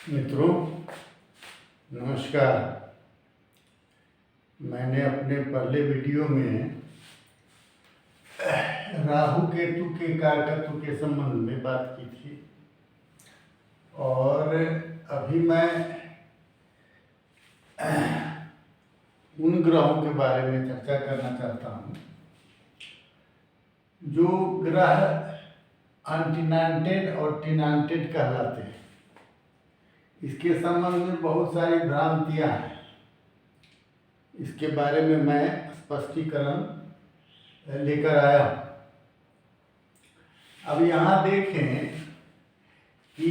मित्रों नमस्कार। मैंने अपने पहले वीडियो में राहु केतु के कारकत्व के संबंध में बात की थी और अभी मैं उन ग्रहों के बारे में चर्चा करना चाहता हूँ जो ग्रह अनटिनांटेड और टिनांटेड कहलाते हैं। इसके संबंध में बहुत सारी भ्रांतियां हैं। इसके बारे में मैं स्पष्टीकरण लेकर आया हूं। अब यहाँ देखें कि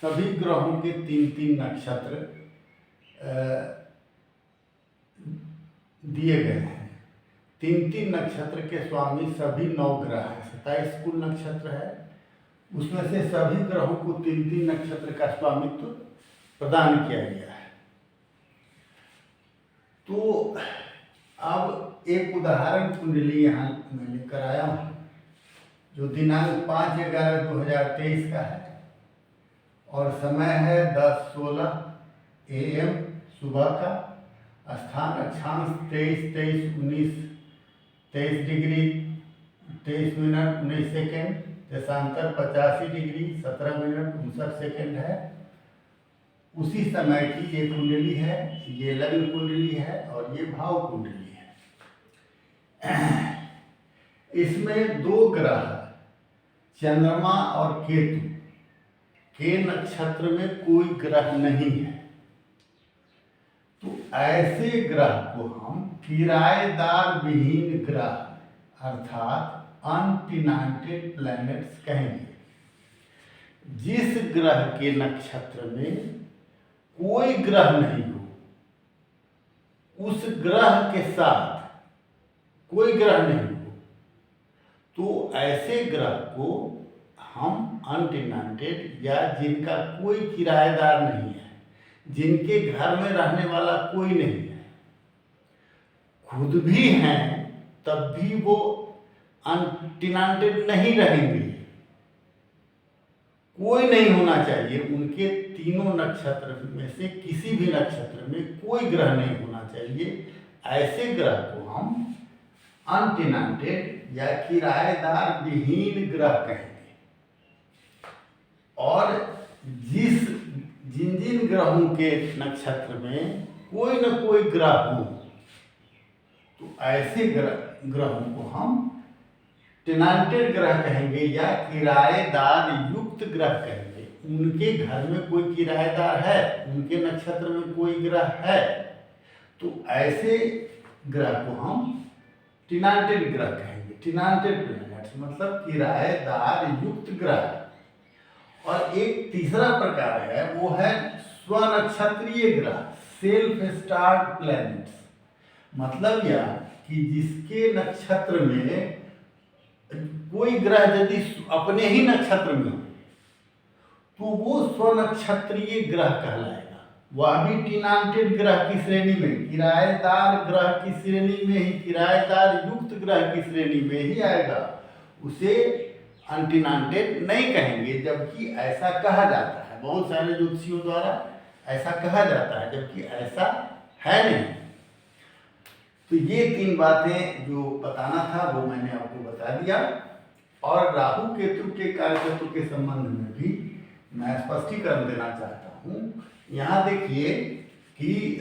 सभी ग्रहों के तीन तीन नक्षत्र दिए गए हैं। तीन तीन नक्षत्र के स्वामी सभी 9 ग्रह हैं। 27 कुल नक्षत्र है, उसमें से सभी ग्रहों को तीन तीन नक्षत्र का स्वामित्व प्रदान किया गया है। तो अब एक उदाहरण कुंडली यहाँ मैं लेकर आया हूँ जो दिनांक 5/11/2023 का है और समय है 10:16 AM सुबह का। स्थान अक्षांश 23 डिग्री 23 मिनट 19 सेकेंड, देशांतर 85 डिग्री 17 मिनट 59 सेकेंड है। उसी समय की ये कुंडली है, ये लग्न कुंडली है और ये भाव कुंडली है। इसमें 2 ग्रह चंद्रमा और केतु के नक्षत्र में कोई ग्रह नहीं है। तो ऐसे ग्रह को हम किराएदार विहीन ग्रह अर्थात अनटिनांटेड प्लैनेट्स कहेंगे। जिस ग्रह के नक्षत्र में कोई ग्रह नहीं हो, उस ग्रह के साथ कोई ग्रह नहीं हो, तो ऐसे ग्रह को हम अनटिनांटेड या जिनका कोई किराएदार नहीं है, जिनके घर में रहने वाला कोई नहीं है, खुद भी हैं तब भी वो अनटिनांटेड नहीं रहेंगे। कोई नहीं होना चाहिए, उनके तीनों नक्षत्र में से किसी भी नक्षत्र में कोई ग्रह नहीं होना चाहिए। ऐसे ग्रह को हम अनटिनांटेड या किराएदार विहीन ग्रह कहेंगे। और जिन जिन ग्रहों के नक्षत्र में कोई न कोई ग्रह हो, तो ऐसे ग्रहों को हम टिनांटेड ग्रह कहेंगे या किराएदार युक्त ग्रह कहेंगे। उनके घर में कोई किराएदार है, उनके नक्षत्र में कोई ग्रह है, तो ऐसे ग्रह को हम टिनांटेड ग्रह कहेंगे। टिनांटेड प्लैनेट्स मतलब किराएदार युक्त ग्रह। और एक तीसरा प्रकार है, वो है स्वनक्षत्रीय ग्रह, सेल्फ स्टार्ड प्लैनेट्स। मतलब यह कि जिसके नक्षत्र में कोई ग्रह यदि अपने ही नक्षत्र में हो तो वो स्वनक्षत्रीय ग्रह कहलाएगा। वह भी टिनांटेड ग्रह की श्रेणी में, किराएदार ग्रह की श्रेणी में ही, किराएदार युक्त ग्रह की श्रेणी में ही आएगा। उसे अनटिनांटेड नहीं कहेंगे, जबकि ऐसा कहा जाता है। बहुत सारे ज्योतिषियों द्वारा ऐसा कहा जाता है, जबकि ऐसा है नहीं। तो ये 3 बातें जो बताना था वो मैंने आपको बता दिया। और राहु केतु के कारकत्व के संबंध में भी मैं स्पष्टीकरण देना चाहता हूँ। यहाँ देखिए कि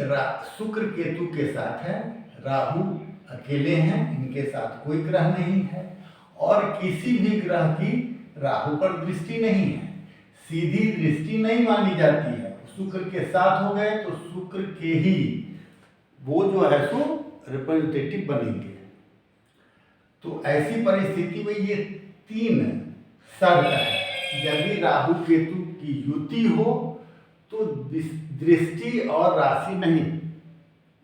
शुक्र केतु के साथ है, राहु अकेले हैं, इनके साथ कोई ग्रह नहीं है और किसी भी ग्रह की राहु पर दृष्टि नहीं है। सीधी दृष्टि नहीं मानी जाती है। शुक्र के साथ हो गए तो शुक्र के ही वो जो है सो रिप्रेजेंटेटिव बनेंगे। तो ऐसी परिस्थिति में ये 3 शर्त है। यदि राहु केतु की युति हो तो दृष्टि और राशि नहीं,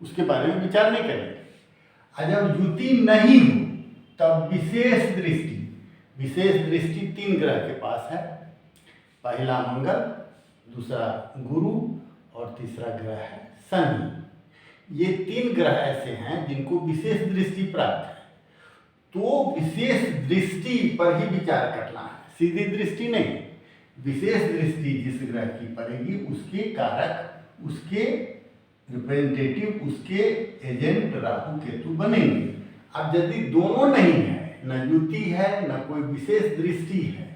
उसके बारे में विचार नहीं करेंगे। और जब युति नहीं हो तब विशेष दृष्टि 3 ग्रह के पास है। पहला मंगल, दूसरा गुरु और तीसरा ग्रह है शनि। ये 3 ग्रह ऐसे हैं जिनको विशेष दृष्टि प्राप्त है। तो विशेष दृष्टि पर ही विचार करना है, सीधी दृष्टि नहीं। विशेष दृष्टि जिस ग्रह की पड़ेगी उसके कारक, उसके रिप्रेजेंटेटिव, उसके एजेंट राहु केतु बनेंगे। अब यदि दोनों नहीं है, न युति है न कोई विशेष दृष्टि है,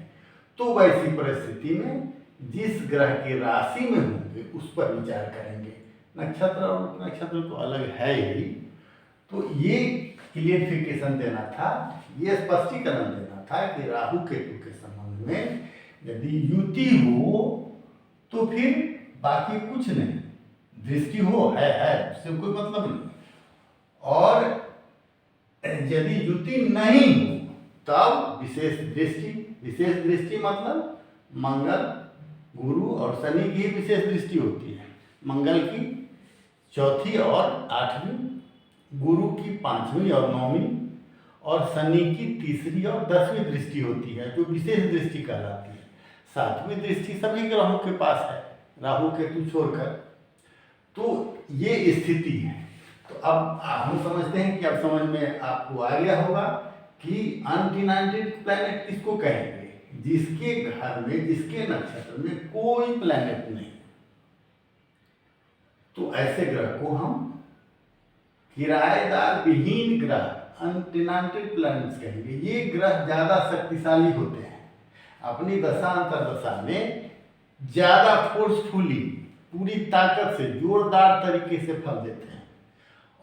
तो वैसी परिस्थिति में जिस ग्रह की राशि में होंगे उस पर विचार करेंगे। नक्षत्र और नक्षत्र तो अलग है ही। तो ये क्लियरिफिकेशन देना था, ये स्पष्टीकरण देना था कि राहु केतु के संबंध में यदि युति हो तो फिर बाकी कुछ नहीं, दृष्टि हो है उससे कोई मतलब नहीं। और यदि युति नहीं हो तब विशेष दृष्टि, विशेष दृष्टि मतलब मंगल, गुरु और शनि की विशेष दृष्टि होती है। मंगल की चौथी और आठवीं, गुरु की पांचवीं और नौवीं, और शनि की तीसरी और 10वीं दृष्टि होती है जो विशेष दृष्टि कहलाती है। 7वीं दृष्टि सभी ग्रहों के पास है, राहु केतु छोड़कर। तो ये स्थिति है। तो अब हम समझते हैं कि अब समझ में आपको आ गया होगा कि अनडिनाइटेड प्लैनेट किसको कहेंगे, जिसके घर में, जिसके नक्षत्र में कोई प्लैनेट नहीं। तो ऐसे ग्रह को हम किराएदार विहीन ग्रह, अनडिनाइटेड प्लैनेट्स कहेंगे। ये ग्रह ज्यादा शक्तिशाली होते हैं, अपनी दशा अंतर्दशा में ज्यादा फोर्सफुली, पूरी ताकत से, जोरदार तरीके से फल देते हैं।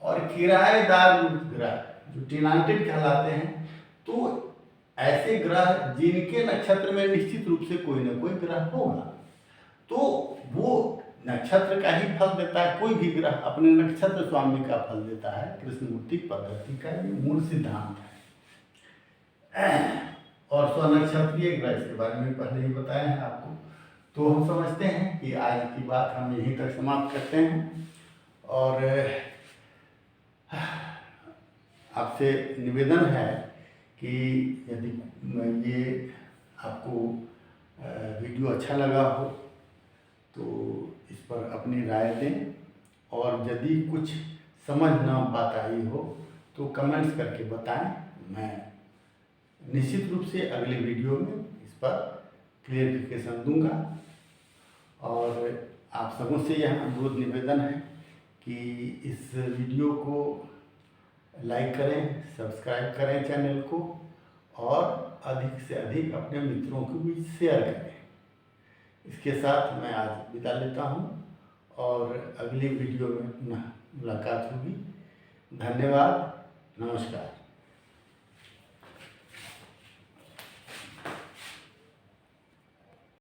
और किराएदार ग्रह जो डिनाइटेड कहलाते हैं, तो ऐसे ग्रह जिनके नक्षत्र में निश्चित रूप से कोई ना कोई ग्रह होगा, तो वो नक्षत्र का ही फल देता है। कोई भी ग्रह अपने नक्षत्र स्वामी का फल देता है। कृष्णमूर्ति पद्धति का ये मूल सिद्धांत है। और स्वनक्षत्रीय ग्रह, इसके बारे में पहले ही बताया है आपको। तो हम समझते हैं कि आज की बात हम यहीं तक समाप्त करते हैं। और आपसे निवेदन है कि यदि ये आपको वीडियो अच्छा लगा हो तो इस पर अपनी राय दें, और यदि कुछ समझ ना बात आई हो तो कमेंट्स करके बताएं। मैं निश्चित रूप से अगले वीडियो में इस पर क्लियरिफिकेशन दूंगा। और आप सबों से यह अनुरोध निवेदन है कि इस वीडियो को लाइक करें, सब्सक्राइब करें चैनल को, और अधिक से अधिक अपने मित्रों को भी शेयर करें। इसके साथ मैं आज विदा लेता हूँ और अगली वीडियो में पुनः मुलाकात होगी। धन्यवाद, नमस्कार।